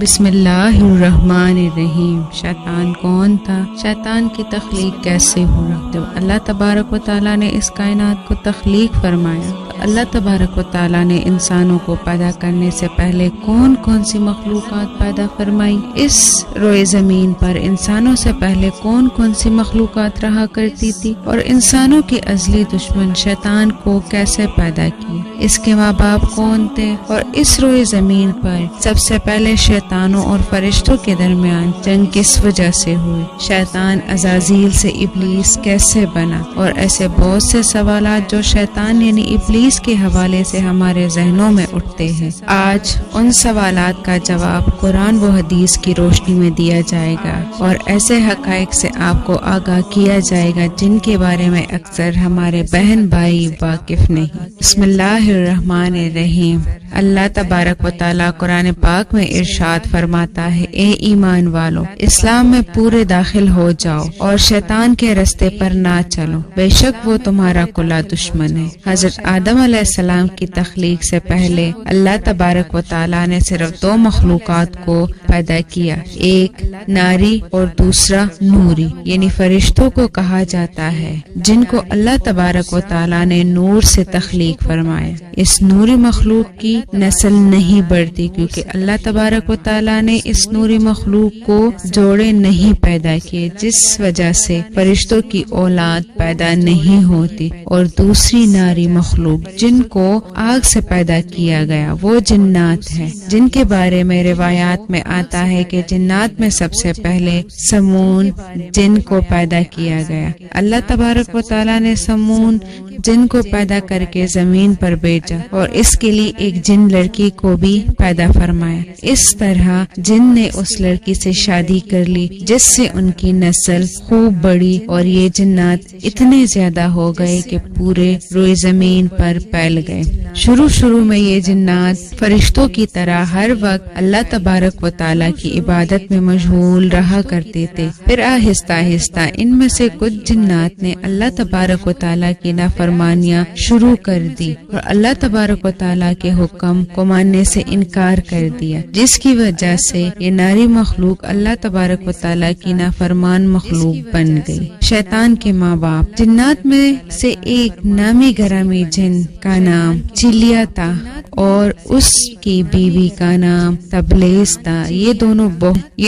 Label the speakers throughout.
Speaker 1: بسم اللہ الرحمن الرحیم۔ شیطان کون تھا؟ شیطان کی تخلیق کیسے ہوئی؟ جب اللہ تبارک و تعالیٰ نے اس کائنات کو تخلیق فرمایا تو اللہ تبارک و تعالیٰ نے انسانوں کو پیدا کرنے سے پہلے کون کون سی مخلوقات پیدا فرمائی؟ اس روئے زمین پر انسانوں سے پہلے کون کون سی مخلوقات رہا کرتی تھی؟ اور انسانوں کے ازلی دشمن شیطان کو کیسے پیدا کیا؟ اس کے ماں باپ کون تھے؟ اور اس روئے زمین پر سب سے پہلے شیطانوں اور فرشتوں کے درمیان جنگ کس وجہ سے ہوئی؟ شیطان عزازیل سے ابلیس کیسے بنا؟ اور ایسے بہت سے سوالات جو شیطان یعنی ابلیس کے حوالے سے ہمارے ذہنوں میں اٹھتے ہیں، آج ان سوالات کا جواب قرآن و حدیث کی روشنی میں دیا جائے گا اور ایسے حقائق سے آپ کو آگاہ کیا جائے گا جن کے بارے میں اکثر ہمارے بہن بھائی واقف نہیں۔ بسم اللہ الرحمن الرحیم۔ اللہ تبارک و تعالیٰ قرآن پاک میں ارشاد فرماتا ہے، اے ایمان والو، اسلام میں پورے داخل ہو جاؤ اور شیطان کے رستے پر نہ چلو، بے شک وہ تمہارا کھلا دشمن ہے۔ حضرت آدم علیہ السلام کی تخلیق سے پہلے اللہ تبارک و تعالیٰ نے صرف دو مخلوقات کو پیدا کیا، ایک ناری اور دوسرا نوری، یعنی فرشتوں کو کہا جاتا ہے، جن کو اللہ تبارک و تعالیٰ نے نور سے تخلیق فرمایا۔ اس نوری مخلوق کی نسل نہیں بڑھتی کیونکہ اللہ تبارک و تعالیٰ نے اس نوری مخلوق کو جوڑے نہیں پیدا کیے، جس وجہ سے فرشتوں کی اولاد پیدا نہیں ہوتی۔ اور دوسری ناری مخلوق جن کو آگ سے پیدا کیا گیا وہ جنات ہے، جن کے بارے میں روایات میں آتا ہے کہ جنات میں سب سے پہلے سمون جن کو پیدا کیا گیا۔ اللہ تبارک و تعالیٰ نے سمون جن کو پیدا کر کے زمین پر بھیجا اور اس کے لیے ایک جن لڑکی کو بھی پیدا فرمایا۔ اس طرح جن نے اس لڑکی سے شادی کر لی جس سے ان کی نسل خوب بڑی اور یہ جنات اتنے زیادہ ہو گئے کہ پورے روئے زمین پر پھیل گئے۔ شروع میں یہ جنات فرشتوں کی طرح ہر وقت اللہ تبارک و تعالیٰ کی عبادت میں مشغول رہا کرتے تھے، پھر آہستہ آہستہ ان میں سے کچھ جنات نے اللہ تبارک و تعالیٰ کی نافرمانیاں شروع کر دی اور اللہ تبارک و تعالیٰ کے حکم کو ماننے سے انکار کر دیا، جس کی وجہ سے یہ ناری مخلوق اللہ تبارک و تعالیٰ کی نافرمان مخلوق بن گئی۔ شیطان کے ماں باپ جنات میں سے ایک نامی گرامی جن کا نام چلیا تھا اور اس کی بیوی کا نام تبلیس تھا۔ یہ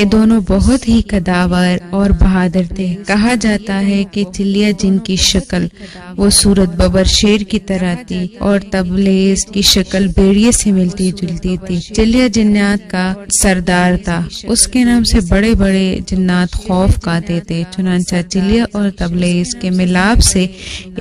Speaker 1: دونوں بہت ہی قداور اور بہادر تھے۔ کہا جاتا ہے کہ چلیا جن کی شکل وہ صورت ببر شیر کی طرح تھی اور تبلیس کی شکل بھیڑیے سے ملتی جلتی تھی۔ چلیا جنات کا سردار تھا، اس کے نام سے بڑے بڑے جنات خوف کھاتے تھے، چنانچہ چلیا اور تبلیس کے ملاپ سے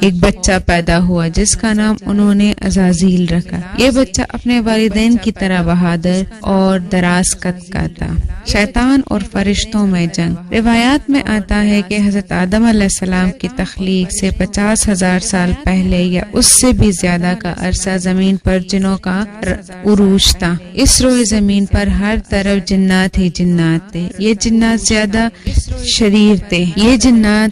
Speaker 1: ایک بچہ پیدا ہوا جس کا نام انہوں نے عزازیل رکھا۔ یہ بچہ اپنے والدین کی طرح بہادر اور دراز قد کا تھا۔ شیطان اور فرشتوں میں جنگ۔ روایات میں آتا ہے کہ حضرت آدم علیہ السلام کی تخلیق سے 50,000 سال پہلے یا اس سے بھی زیادہ کا عرصہ زمین پر جنوں کا عروج تھا۔ اس روئے زمین پر ہر طرف جنات ہی جنات تھے۔ یہ جنات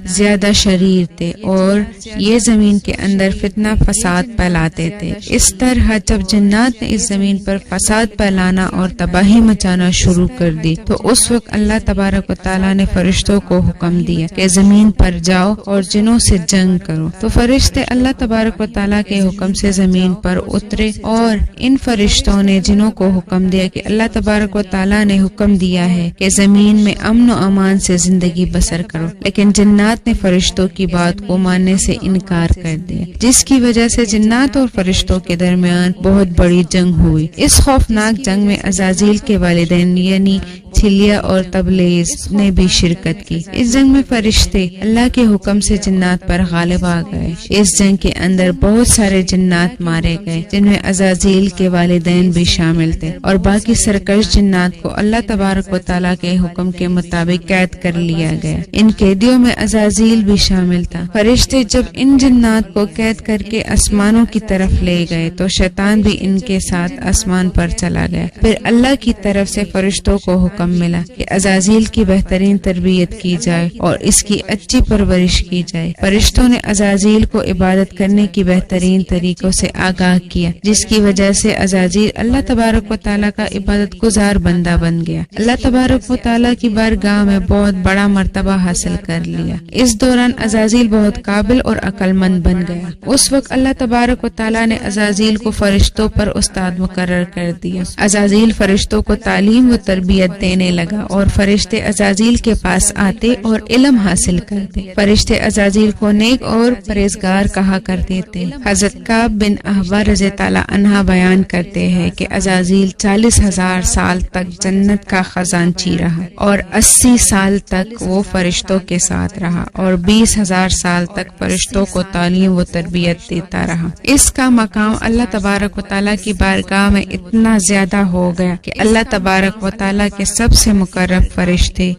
Speaker 1: زیادہ شریر تھے اور یہ زمین کے اندر فتنہ فساد پھیلاتے تھے۔ اس طرح جب جنات نے اس زمین پر فساد پھیلانا اور تباہی مچانا شروع کر دی تو اس وقت اللہ تبارک و تعالیٰ نے فرشتوں کو حکم دیا کہ زمین پر جاؤ اور جنوں سے جنگ کرو۔ تو فرشتے اللہ تبارک و تعالیٰ کے حکم سے زمین پر اترے اور ان فرشتوں نے جنوں کو حکم دیا کہ اللہ تبارک و تعالیٰ نے حکم دیا ہے کہ زمین میں امن و امان سے زندگی بسر کرو، لیکن جنات نے فرشتوں کی بات کو ماننے سے انکار کر دیا، جس کی وجہ سے جنات اور فرشتوں کے درمیان بہت بڑی جنگ ہوئی۔ اس خوفناک جنگ میں عزازیل کے والدین یعنی چلیا اور تبلیس نے بھی شرکت کی۔ اس جنگ میں فرشتے اللہ کے حکم سے جنات پر غالب آ گئے۔ اس جنگ کے اندر بہت سارے جنات مارے گئے جن میں عزازیل کے والدین بھی شامل تھے اور باقی سرکش جنات کو اللہ تبارک و تعالیٰ کے حکم کے مطابق قید کر لیا گیا۔ ان قیدیوں میں عزازیل بھی شامل تھا۔ فرشتے جب ان جنات کو قید کر کے آسمانوں کی طرف لے گئے تو شیطان بھی ان کے ساتھ آسمان پر چلا گیا۔ پھر اللہ کی طرف سے فرشتوں کو حکم ملا کہ عزازیل کی بہترین تربیت کی جائے اور اس کی اچھی پرورش کی جائے۔ فرشتوں نے عزازیل کو عبادت عبادت کرنے کی بہترین طریقوں سے آگاہ کیا، جس کی وجہ سے عزازیل اللہ تبارک و تعالیٰ کا عبادت گزار بندہ بن گیا، اللہ تبارک و تعالیٰ کی بارگاہ میں بہت بڑا مرتبہ حاصل کر لیا۔ اس دوران عزازیل بہت قابل اور عقل مند بن گیا۔ اس وقت اللہ تبارک و تعالیٰ نے عزازیل کو فرشتوں پر استاد مقرر کر دیا۔ عزازیل فرشتوں کو تعلیم و تربیت دینے لگا اور فرشتے عزازیل کے پاس آتے اور علم حاصل کرتے۔ فرشتے عزازیل کو نیک اور پرہیزگار کہا کرتے تھے۔ حضرت کعب بن احبار رضی اللہ عنہ بیان کرتے ہیں کہ عزازیل 40,000 سال تک جنت کا خزانچی رہا اور 80 سال تک وہ فرشتوں کے ساتھ رہا اور 20,000 سال تک فرشتوں کو تعلیم و تربیت دیتا رہا۔ اس کا مقام اللہ تبارک و تعالیٰ کی بارگاہ میں اتنا زیادہ ہو گیا کہ اللہ تبارک و تعالیٰ کے سب سے مقرب فرشتے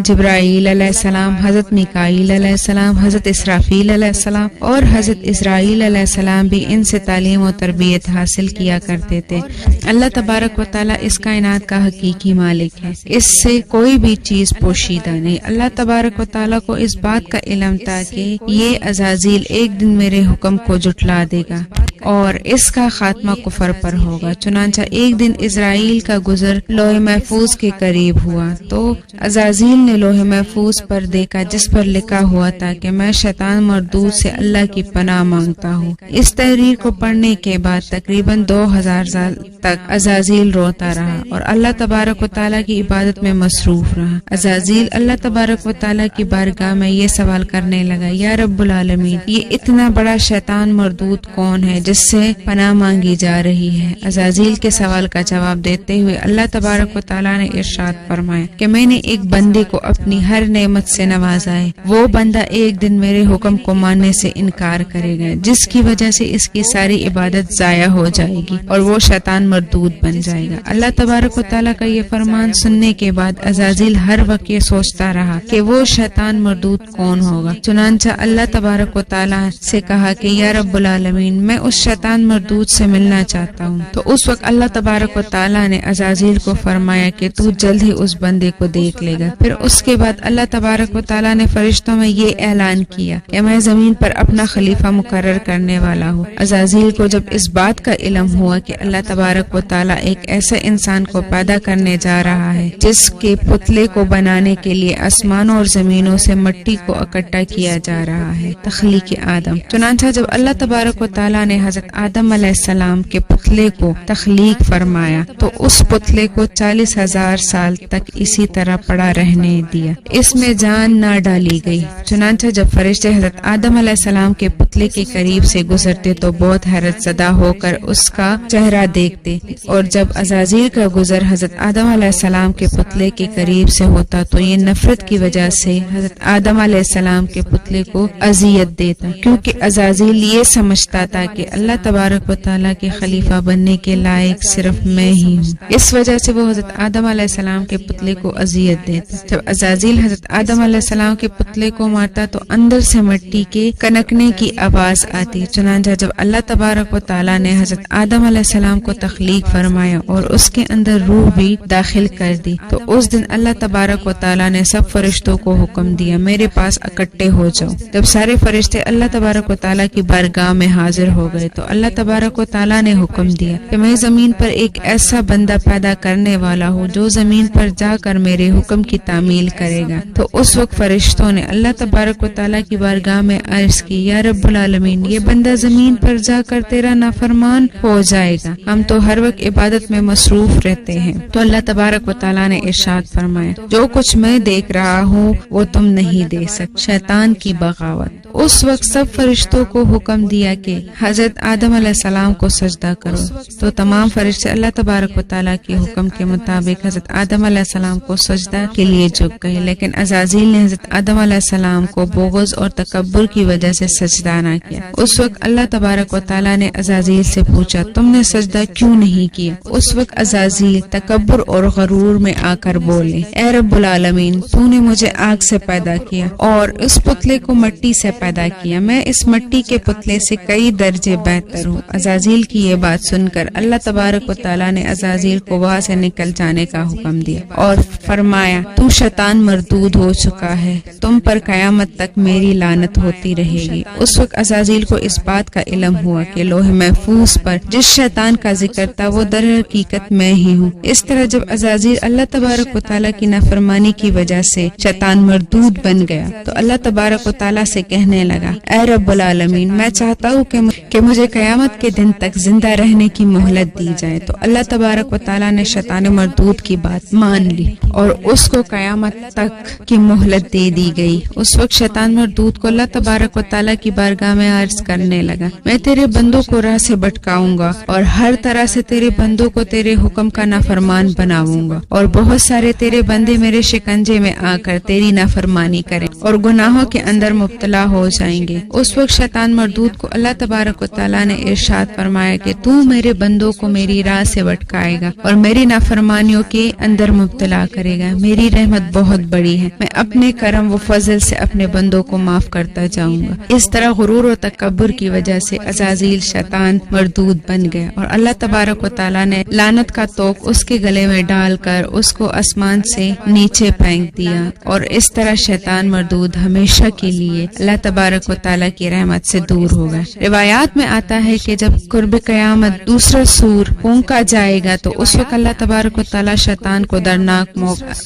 Speaker 1: جبرائیل علیہ السلام، حضرت میکائیل علیہ السلام، حضرت اسرافیل علیہ السلام اور حضرت اسرائیل علیہ السلام بھی ان سے تعلیم و تربیت حاصل کیا کرتے تھے۔ اللہ تبارک و تعالیٰ اس کائنات کا حقیقی مالک ہے، اس سے کوئی بھی چیز پوشیدہ نہیں۔ اللہ تبارک و تعالیٰ کو اس بات کا علم تھا کہ یہ عزازیل ایک دن میرے حکم کو جھٹلا دے گا اور اس کا خاتمہ کفر پر ہوگا۔ چنانچہ ایک دن اسرائیل کا گزر لوح محفوظ کے قریب ہوا تو عزازیل نے لوح محفوظ پر دیکھا جس پر لکھا ہوا تھا کہ میں شیطان مردود سے اللہ کی پناہ مانگتا ہوں۔ اس تحریر کو پڑھنے کے بعد تقریباً 2000 سال تک عزازیل روتا رہا اور اللہ تبارک و تعالیٰ کی عبادت میں مصروف رہا۔ عزازیل اللہ تبارک و تعالیٰ کی بارگاہ میں یہ سوال کرنے لگا، یا رب العالمین، یہ اتنا بڑا شیطان مردود کون ہے جس سے پناہ مانگی جا رہی ہے؟ عزازیل کے سوال کا جواب دیتے ہوئے اللہ تبارک و تعالیٰ نے ارشاد فرمایا کہ میں نے ایک بندے کو اپنی ہر نعمت سے نوازا ہے، وہ بندہ ایک دن میرے حکم کو ماننے سے انکار کرے گا جس کی وجہ سے اس کی ساری عبادت ضائع ہو جائے گی اور وہ شیطان مردود بن جائے گا۔ اللہ تبارک و تعالیٰ کا یہ فرمان سننے کے بعد عزازیل ہر وقت یہ سوچتا رہا کہ وہ شیطان مردود کون ہوگا۔ چنانچہ اللہ تبارک و تعالیٰ سے کہا کہ یا رب العالمین، میں اس شیطان مردود سے ملنا چاہتا ہوں۔ تو اس وقت اللہ تبارک و تعالیٰ نے عزازیل کو فرمایا کہ تو جلد ہی اس بندے کو دیکھ لے گا۔ پھر اس کے بعد اللہ تبارک و تعالیٰ نے فرشتوں میں یہ اعلان کیا کہ میں زمین پر اپنا خلیفہ مقرر کرنے والا ہوں۔ عزازیل کو جب اس بات کا علم ہوا کہ اللہ تبارک و تعالیٰ ایک ایسے انسان کو پیدا کرنے جا رہا ہے جس کے پتلے کو بنانے کے لیے آسمانوں اور زمینوں سے مٹی کو اکٹھا کیا جا رہا ہے، تخلیق آدم۔ چنانچہ جب اللہ تبارک و تعالیٰ نے حضرت آدم علیہ السلام کے پتلے کو تخلیق فرمایا تو اس پتلے کو 40,000 سال تک اسی طرح پڑا رہنے دیا، اس میں جان نہ ڈالی گئی۔ چنانچہ جب فرشتے حضرت آدم علیہ السلام کے پتلے کے قریب سے گزرتے تو بہت حیرت زدہ ہو کر اس کا چہرہ دیکھتے، اور جب عزازیل کا گزر حضرت آدم علیہ السلام کے پتلے کے قریب سے ہوتا تو یہ نفرت کی وجہ سے حضرت آدم علیہ السلام کے پتلے کو اذیت دیتا، کیونکہ عزازیل یہ سمجھتا تھا کہ اللہ تبارک و تعالیٰ کے خلیفہ بننے کے لائق صرف میں ہی ہوں، اس وجہ سے وہ حضرت آدم علیہ السلام کے پتلے کو اذیت دیتا۔ جب عزازیل حضرت آدم علیہ السلام کے پتلے کو مارتا تو اندر سے مٹی کے کنکنے کی آواز آتی۔ چنانچہ جب اللہ تبارک و تعالیٰ نے حضرت آدم علیہ السلام کو تخلیق فرمایا اور اس کے اندر روح بھی داخل کر دی تو اس دن اللہ تبارک و تعالیٰ نے سب فرشتوں کو حکم دیا، میرے پاس اکٹھے ہو جاؤ۔ جب سارے فرشتے اللہ تبارک و تعالیٰ کی بارگاہ میں حاضر ہو گئے تو اللہ تبارک و تعالیٰ نے حکم دیا کہ میں زمین پر ایک ایسا بندہ پیدا کرنے والا ہوں جو زمین پر جا کر میرے حکم کی تعمیل کرے گا۔ تو اس وقت فرشتوں نے اللہ تبارک و تعالیٰ کی بارگاہ میں عرض کی، یا رب العالمین، یہ بندہ زمین پر جا کر تیرا نافرمان ہو جائے گا، ہم تو ہر وقت عبادت میں مصروف رہتے ہیں۔ تو اللہ تبارک و تعالیٰ نے ارشاد فرمایا، جو کچھ میں دیکھ رہا ہوں وہ تم نہیں دیکھ سکتے، شیطان کی بغاوت۔ اس وقت سب فرشتوں کو حکم دیا کہ حضرت آدم علیہ السلام کو سجدہ کرو، تو تمام فرشتے اللہ تبارک و تعالیٰ کے حکم کے مطابق حضرت آدم علیہ السلام کو سجدہ کے لیے جھک گئے، لیکن عزازیل نے حضرت آدم علیہ السلام کو بغض اور تکبر کی وجہ سے سجدہ نہ کیا۔ اس وقت اللہ تبارک و تعالیٰ نے عزازیل سے پوچھا، تم نے سجدہ کیوں نہیں کیا؟ اس وقت عزازیل تکبر اور غرور میں آ کر بولے، اے رب العالمین، تو نے مجھے آگ سے پیدا کیا اور اس پتلے کو مٹی سے پیدا کیا، میں اس مٹی کے پتلے سے کئی درجے بہتر ہوں۔ عزازیل کی یہ بات سن کر اللہ تبارک و تعالیٰ نے عزازیل کو وہاں سے نکل جانے کا حکم دیا اور فرمایا تو شیطان مردود ہو چکا ہے، تم پر قیامت تک میری لعنت ہوتی رہے گی۔ اس وقت عزازیل کو اس بات کا علم ہوا کہ لوح محفوظ پر جس شیطان کا ذکر تھا وہ در حقیقت میں ہی ہوں۔ اس طرح جب عزازیل اللہ تبارک و تعالیٰ کی نافرمانی کی وجہ سے شیطان مردود بن گیا تو اللہ تبارک و تعالیٰ سے کہنے لگا، اے رب العالمین، میں چاہتا ہوں کہ مجھے قیامت کے دن تک زندہ رہنے کی مہلت دی جائے۔ تو اللہ تبارک و تعالیٰ نے شیطان مردود کی بات مان لی اور اس کو قیامت تک کی مہلت دے دی گئی۔ اس وقت شیطان مردود کو اللہ تبارک و تعالیٰ کی بارگاہ میں عرض کرنے لگا، میں تیرے بندوں کو راہ سے بھٹکاؤں گا اور ہر طرح سے تیرے بندوں کو تیرے حکم کا نافرمان بناؤں گا، اور بہت سارے تیرے بندے میرے شکنجے میں آ کر تیری نافرمانی کریں اور گناہوں کے اندر مبتلا ہو جائیں گے۔ اس وقت شیطان مردود کو اللہ تبارک و تعالیٰ نے ارشاد فرمایا کہ تو میرے بندوں کو میری راہ سے بھٹکائے گا اور میری نافرمانیوں کے اندر مبتلا کرے گا۔ میری رحمت بہت بڑی ہے، میں اپنے کرم و فضل سے اپنے بندوں کو معاف کرتا جاؤں گا۔ اس طرح غرور و تکبر کی وجہ سے عزازیل شیطان مردود بن گیا اور اللہ تبارک و تعالیٰ نے لعنت کا توق اس کے گلے میں ڈال کر اس کو آسمان سے نیچے پھینک دیا، اور اس طرح شیطان مردود ہمیشہ کے لیے اللہ تبارک و تعالیٰ کی رحمت سے دور ہو گئے۔ روایات میں آتا ہے کہ جب قرب قیامت دوسرا سور پھونکا جائے گا تو اس وقت اللہ تبارک و تعالیٰ شیطان کو دردناک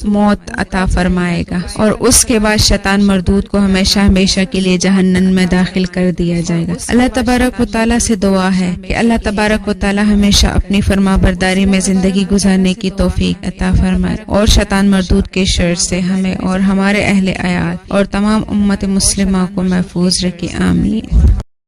Speaker 1: موت عطا فرمائے گا، اور اس کے بعد شیطان مردود کو ہمیشہ ہمیشہ کے لیے جہنم میں داخل کر دیا جائے گا۔ اللہ تبارک و تعالیٰ سے دعا ہے کہ اللہ تبارک و تعالیٰ ہمیشہ اپنی فرما برداری میں زندگی گزارنے کی توفیق عطا فرمائے اور شیطان مردود کے شر سے ہمیں اور ہمارے اہل عیال اور تمام امت مسلمہ کو محفوظ رکھے، آمین۔